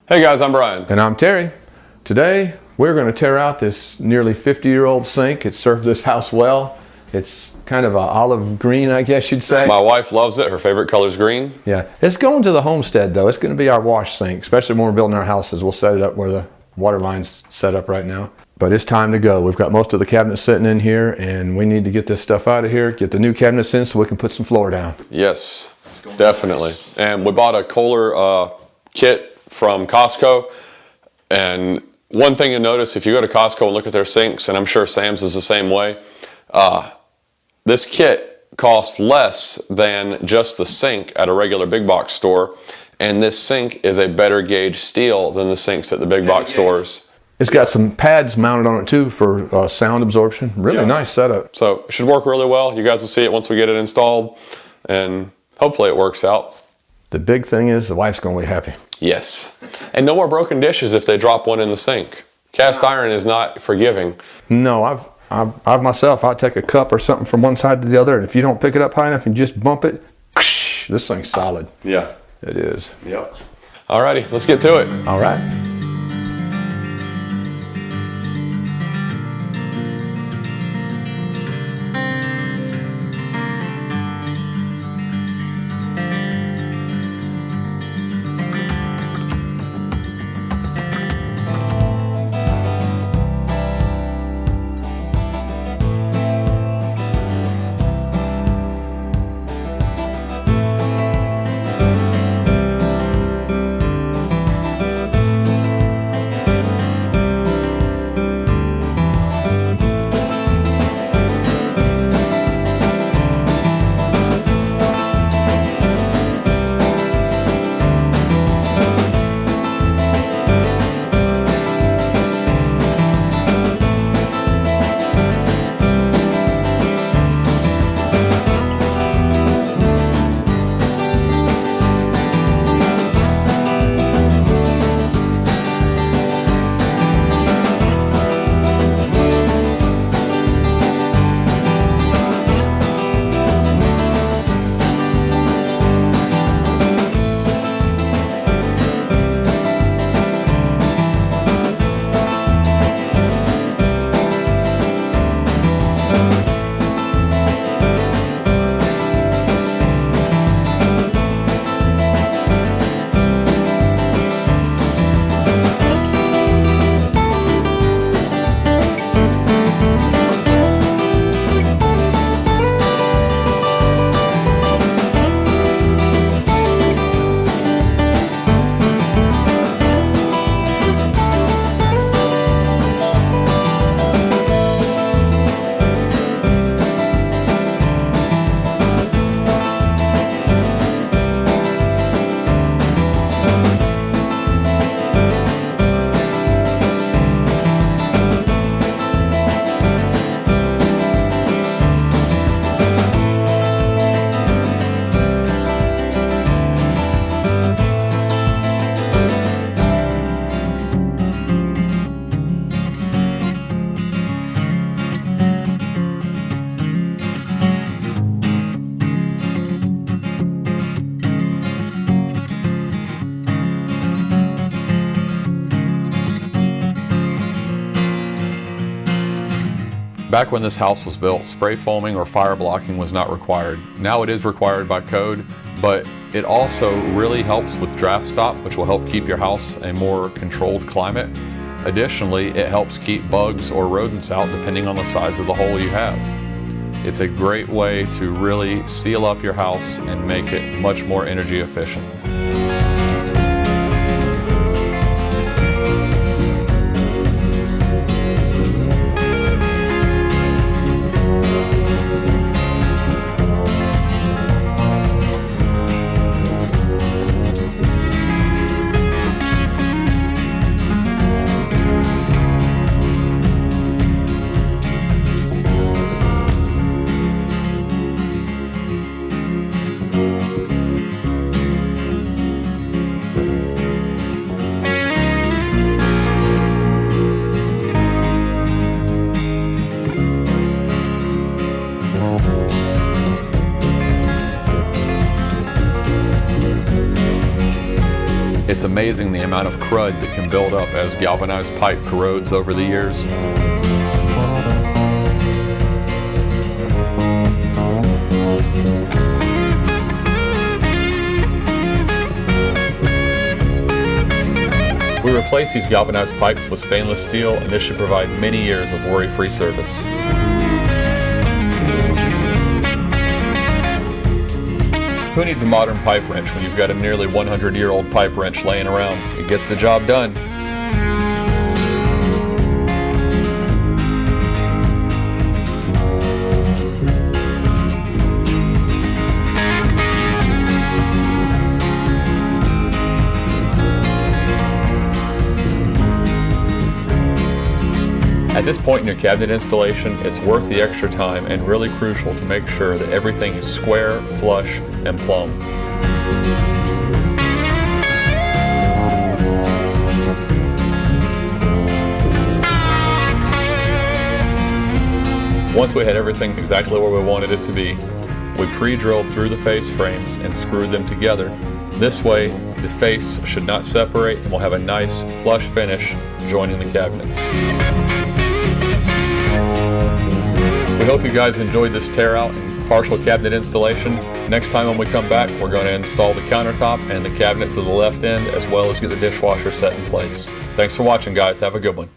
Hey guys, I'm Brian. And I'm Terry. Today, we're going to tear out this nearly 50-year-old sink. It served this house well. It's kind of an olive green, I guess you'd say. My wife loves it. Her favorite color is green. Yeah. It's going to the homestead, though. It's going to be our wash sink, especially when we're building our houses. We'll set it up where the water line's set up right now. But it's time to go. We've got most of the cabinets sitting in here, and we need to get this stuff out of here, get the new cabinets in so we can put some floor down. Yes, definitely. And we bought a Kohler kit from Costco. And one thing you notice if you go to Costco and look at their sinks, and I'm sure Sam's is the same way, this kit costs less than just the sink at a regular big box store. And this sink is a better gauge steel than the sinks at the big box stores. It's got some pads mounted on it too for sound absorption. Really nice setup. So it should work really well. You guys will see it once we get it installed, and hopefully it works out. The big thing is the wife's going to be happy. Yes. And no more broken dishes if they drop one in the sink. Cast iron is not forgiving. No, I've myself, I take a cup or something from one side to the other, and if you don't pick it up high enough and just bump it, this thing's solid. Yeah. It is. Yep. Alrighty, let's get to it. All right. Back when this house was built, spray foaming or fire blocking was not required. Now it is required by code, but it also really helps with draft stop, which will help keep your house a more controlled climate. Additionally, it helps keep bugs or rodents out depending on the size of the hole you have. It's a great way to really seal up your house and make it much more energy efficient. It's amazing the amount of crud that can build up as galvanized pipe corrodes over the years. We replace these galvanized pipes with stainless steel, and this should provide many years of worry-free service. Who needs a modern pipe wrench when you've got a nearly 100-year-old pipe wrench laying around? It gets the job done. At this point in your cabinet installation, it's worth the extra time and really crucial to make sure that everything is square, flush, and plumb. Once we had everything exactly where we wanted it to be, we pre-drilled through the face frames and screwed them together. This way, the face should not separate and we'll have a nice flush finish joining the cabinets. We hope you guys enjoyed this tear out and partial cabinet installation. Next time when we come back, we're going to install the countertop and the cabinet to the left end, as well as get the dishwasher set in place. Thanks for watching, guys. Have a good one.